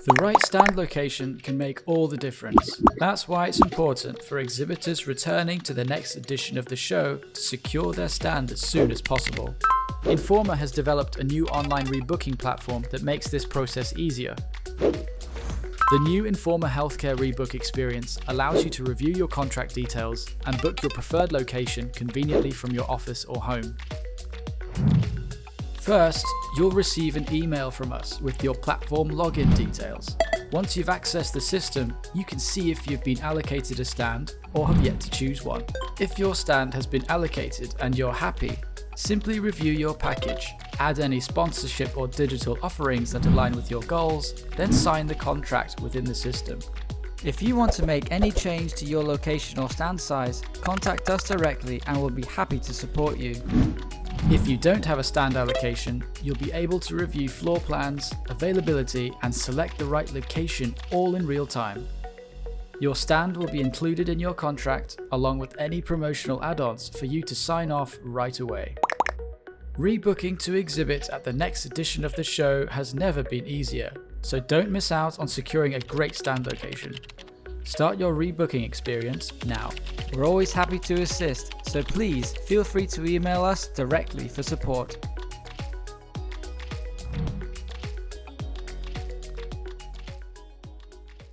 The right stand location can make all the difference. That's why it's important for exhibitors returning to the next edition of the show to secure their stand as soon as possible. Informa has developed a new online rebooking platform that makes this process easier. The new Informa Healthcare Rebook experience allows you to review your contract details and book your preferred location conveniently from your office or home. First, you'll receive an email from us with your platform login details. Once you've accessed the system, you can see if you've been allocated a stand or have yet to choose one. If your stand has been allocated and you're happy, simply review your package, add any sponsorship or digital offerings that align with your goals, then sign the contract within the system. If you want to make any change to your location or stand size, contact us directly and we'll be happy to support you. If you don't have a stand allocation, you'll be able to review floor plans, availability, and select the right location all in real time. Your stand will be included in your contract along with any promotional add-ons for you to sign off right away. Rebooking to exhibit at the next edition of the show has never been easier, so don't miss out on securing a great stand location. Start your rebooking experience now. We're always happy to assist, so please feel free to email us directly for support.